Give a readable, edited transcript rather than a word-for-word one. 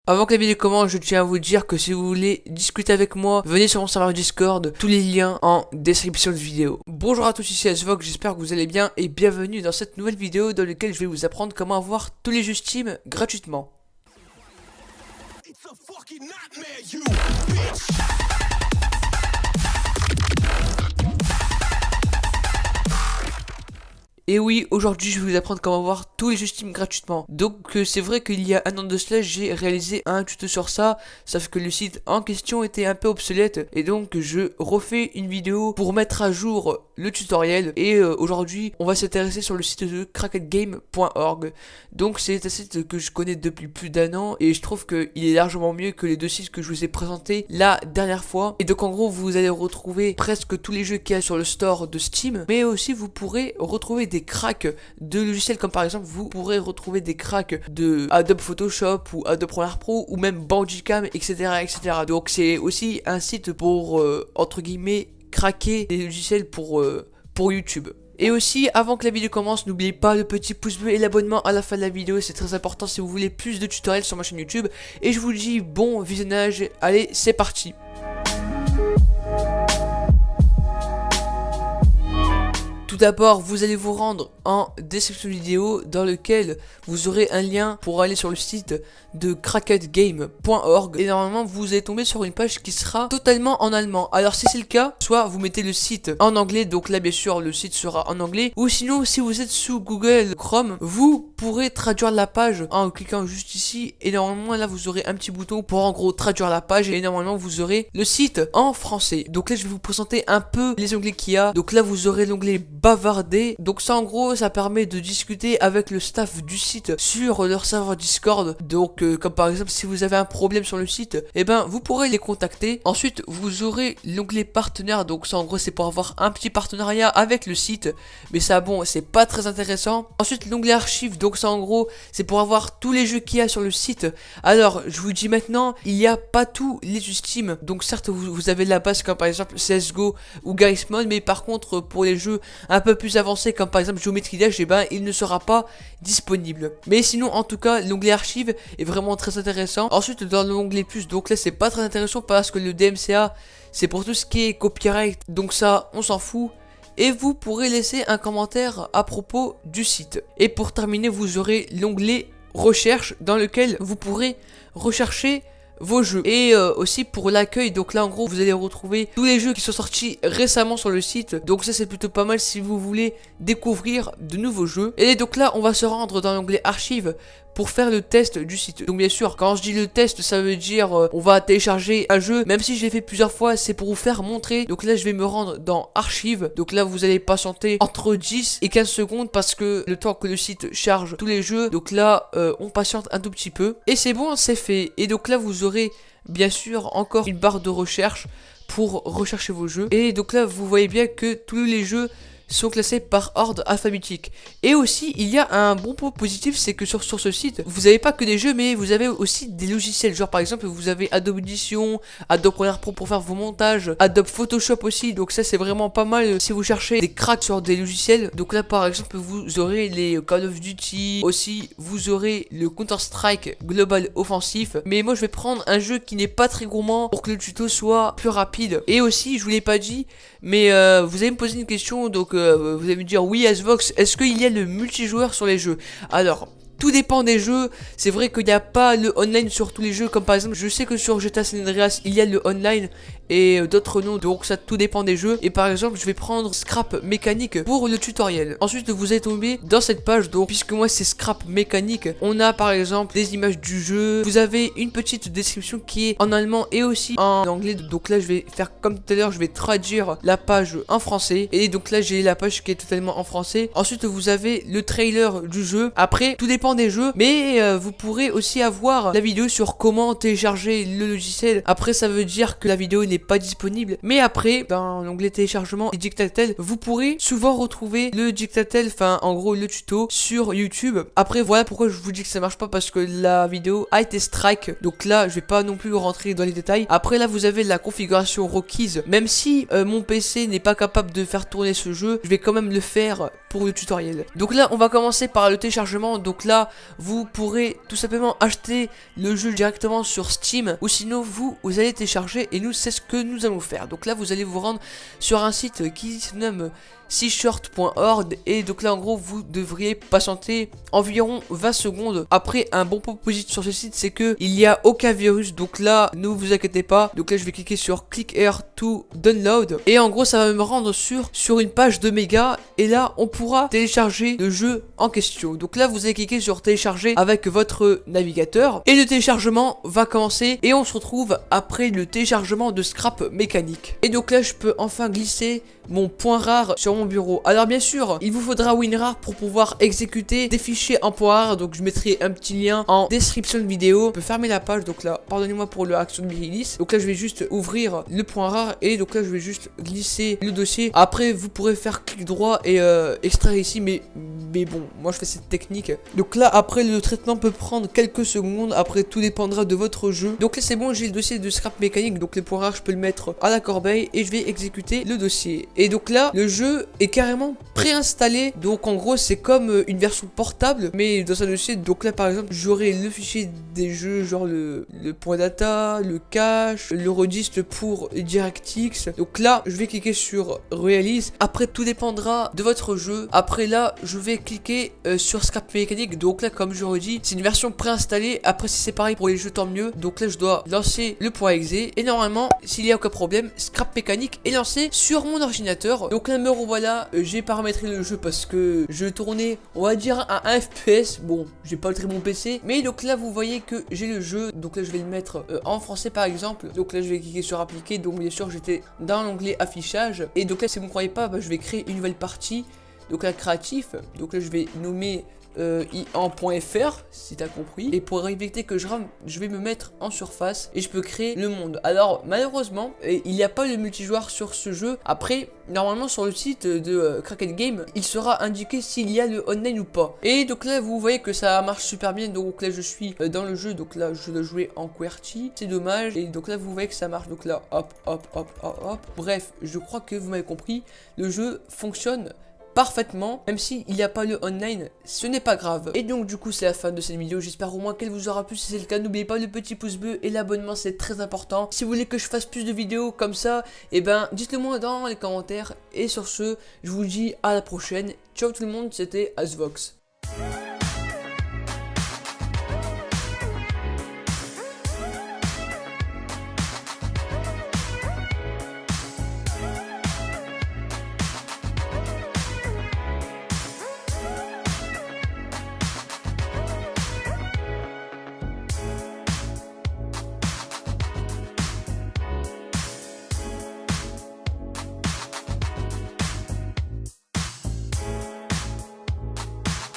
Avant que la vidéo commence, je tiens à vous dire que si vous voulez discuter avec moi, venez sur mon serveur Discord, tous les liens en description de vidéo. Bonjour à tous, ici Asvok, j'espère que vous allez bien et bienvenue dans cette nouvelle vidéo dans laquelle je vais vous apprendre comment avoir tous les jeux Steam gratuitement. Et oui, aujourd'hui je vais vous apprendre comment avoir tous les jeux Steam gratuitement. Donc c'est vrai qu'il y a un an de cela, j'ai réalisé un tuto sur ça, sauf que le site en question était un peu obsolète. Et donc je refais une vidéo pour mettre à jour le tutoriel. Et aujourd'hui on va s'intéresser sur le site de crackedgame.org. Donc c'est un site que je connais depuis plus d'un an et je trouve qu'il est largement mieux que les deux sites que je vous ai présentés la dernière fois. Et donc en gros vous allez retrouver presque tous les jeux qu'il y a sur le store de Steam, mais aussi vous pourrez retrouver des cracks de logiciels, comme par exemple vous pourrez retrouver des cracks de Adobe Photoshop ou Adobe Premiere Pro ou même Bandicam, etc. Donc c'est aussi un site pour entre guillemets craquer des logiciels pour YouTube. Et aussi, avant que la vidéo commence, n'oubliez pas le petit pouce bleu et l'abonnement à la fin de la vidéo, c'est très important si vous voulez plus de tutoriels sur ma chaîne YouTube. Et je vous dis bon visionnage, allez c'est parti. Tout d'abord, vous allez vous rendre en description vidéo dans lequel vous aurez un lien pour aller sur le site de crackedgame.org et normalement vous allez tomber sur une page qui sera totalement en allemand. Alors si c'est le cas, soit vous mettez le site en anglais, donc là bien sûr le site sera en anglais, ou sinon si vous êtes sous Google Chrome, vous pourrez traduire la page en cliquant juste ici et normalement là vous aurez un petit bouton pour en gros traduire la page et normalement vous aurez le site en français. Donc là je vais vous présenter un peu les onglets qu'il y a. Donc là vous aurez l'onglet bavarder, donc ça en gros ça permet de discuter avec le staff du site sur leur serveur Discord. Donc comme par exemple si vous avez un problème sur le site, et ben vous pourrez les contacter. Ensuite vous aurez l'onglet partenaire, donc ça en gros c'est pour avoir un petit partenariat avec le site, mais ça bon c'est pas très intéressant. Ensuite l'onglet archive, donc ça en gros c'est pour avoir tous les jeux qu'il y a sur le site. Alors je vous dis maintenant, il n'y a pas tous les jeux Steam, donc certes vous avez la base comme par exemple CSGO ou Garry's Mod, mais par contre pour les jeux un peu plus avancés comme par exemple Geometry Dash, et ben il ne sera pas disponible. Mais sinon en tout cas l'onglet archive est vraiment très intéressant. Ensuite dans l'onglet plus, donc là c'est pas très intéressant parce que le DMCA c'est pour tout ce qui est copyright, donc ça on s'en fout. Et vous pourrez laisser un commentaire à propos du site. Et pour terminer vous aurez l'onglet recherche dans lequel vous pourrez rechercher vos jeux. Et aussi pour l'accueil, donc là en gros vous allez retrouver tous les jeux qui sont sortis récemment sur le site, donc ça c'est plutôt pas mal si vous voulez découvrir de nouveaux jeux. Et donc là on va se rendre dans l'onglet archive pour faire le test du site. Donc bien sûr quand je dis le test ça veut dire on va télécharger un jeu, même si je l'ai fait plusieurs fois c'est pour vous faire montrer. Donc là je vais me rendre dans archive, donc là vous allez patienter entre 10 et 15 secondes parce que le temps que le site charge tous les jeux, donc là on patiente un tout petit peu et c'est bon, c'est fait. Et donc là vous aurez bien sûr encore une barre de recherche pour rechercher vos jeux. Et donc là vous voyez bien que tous les jeux sont classés par ordre alphabétique. Et aussi il y a un bon point positif, c'est que sur ce site vous n'avez pas que des jeux, mais vous avez aussi des logiciels, genre par exemple vous avez Adobe Audition, Adobe Premiere Pro pour faire vos montages, Adobe Photoshop aussi, donc ça c'est vraiment pas mal si vous cherchez des cracks sur des logiciels. Donc là par exemple vous aurez les Call of Duty, aussi vous aurez le Counter Strike Global Offensif, mais moi je vais prendre un jeu qui n'est pas très gourmand pour que le tuto soit plus rapide. Et aussi je vous l'ai pas dit, mais vous allez me poser une question, donc vous allez me dire oui Asvox, est-ce qu'il y a le multijoueur sur les jeux? Alors tout dépend des jeux, c'est vrai qu'il n'y a pas le online sur tous les jeux, comme par exemple je sais que sur GTA San Andreas il y a le online et d'autres non, donc ça tout dépend des jeux. Et par exemple je vais prendre Scrap Mécanique pour le tutoriel. Ensuite vous allez tomber dans cette page, donc puisque moi c'est Scrap Mécanique, on a par exemple des images du jeu, vous avez une petite description qui est en allemand et aussi en anglais. Donc là je vais faire comme tout à l'heure, je vais traduire la page en français, et donc là j'ai la page qui est totalement en français. Ensuite vous avez le trailer du jeu. Après tout dépend des jeux, mais vous pourrez aussi avoir la vidéo sur comment télécharger le logiciel. Après ça veut dire que la vidéo n'est pas disponible, mais après dans l'onglet téléchargement et Dictatel vous pourrez souvent retrouver le Dictatel, enfin en gros le tuto sur YouTube. Après voilà pourquoi je vous dis que ça marche pas, parce que la vidéo a été strike, donc là je vais pas non plus rentrer dans les détails. Après là vous avez la configuration requise, même si mon PC n'est pas capable de faire tourner ce jeu, je vais quand même le faire pour le tutoriel. Donc là on va commencer par le téléchargement. Donc là là, vous pourrez tout simplement acheter le jeu directement sur Steam, ou sinon vous allez télécharger, et nous c'est ce que nous allons faire. Donc là vous allez vous rendre sur un site qui se nomme seashort.org, et donc là en gros vous devriez patienter environ 20 secondes. Après, un bon point positif sur ce site, c'est que il n'y a aucun virus, donc là ne vous inquiétez pas. Donc là je vais cliquer sur click here to download, et en gros ça va me rendre sur une page de méga, et là on pourra télécharger le jeu en question. Donc là vous allez cliquer sur télécharger avec votre navigateur, et le téléchargement va commencer, et on se retrouve après le téléchargement de Scrap Mécanique. Et donc là je peux enfin glisser mon point rare sur mon bureau. Alors bien sûr, il vous faudra WinRAR pour pouvoir exécuter des fichiers en point rare, donc je mettrai un petit lien en description de vidéo. Je peux fermer la page, donc là, pardonnez-moi pour le action de release. Donc là, je vais juste ouvrir le point rare, et donc là, je vais juste glisser le dossier. Après, vous pourrez faire clic droit et extraire ici, mais bon, moi je fais cette technique. Donc là, après, le traitement peut prendre quelques secondes. Après, tout dépendra de votre jeu. Donc là, c'est bon, j'ai le dossier de Scrap Mécanique, donc les points rares, je peux le mettre à la corbeille, et je vais exécuter le dossier. Et donc là, le jeu est carrément préinstallé. Donc en gros, c'est comme une version portable, mais dans un dossier. Donc là, par exemple, j'aurai le fichier des jeux, genre le point data, le cache, le redist pour DirectX. Donc là, je vais cliquer sur Release. Après, tout dépendra de votre jeu. Après là, je vais cliquer sur Scrap Mécanique. Donc là, comme je redis, c'est une version préinstallée. Après, si c'est pareil pour les jeux, tant mieux. Donc là, je dois lancer le point exe. Et normalement, s'il n'y a aucun problème, Scrap Mécanique est lancé sur mon ordinateur. Donc là me revoilà, j'ai paramétré le jeu parce que je tournais, on va dire, à 1 FPS. Bon, j'ai pas le très bon PC, mais donc là vous voyez que j'ai le jeu. Donc là je vais le mettre en français par exemple. Donc là je vais cliquer sur appliquer. Donc bien sûr j'étais dans l'onglet affichage, et donc là si vous ne croyez pas, bah, je vais créer une nouvelle partie. Donc là créatif, donc là je vais nommer en.fr si t'as compris, et pour éviter que je rame, je vais me mettre en surface et je peux créer le monde. Alors malheureusement il n'y a pas de multijoueur sur ce jeu. Après normalement sur le site de Cracked Game il sera indiqué s'il y a le online ou pas, et donc là vous voyez que ça marche super bien. Donc là je suis dans le jeu, donc là je dois jouer en QWERTY, c'est dommage, et donc là vous voyez que ça marche. Donc là hop hop hop hop hop, bref je crois que vous m'avez compris, le jeu fonctionne parfaitement, même s'il n'y a pas le online, ce n'est pas grave. Et donc du coup c'est la fin de cette vidéo, j'espère au moins qu'elle vous aura plu. Si c'est le cas, n'oubliez pas le petit pouce bleu et l'abonnement, c'est très important. Si vous voulez que je fasse plus de vidéos comme ça, et ben dites-le moi dans les commentaires. Et sur ce, je vous dis à la prochaine, ciao tout le monde, c'était Asvox.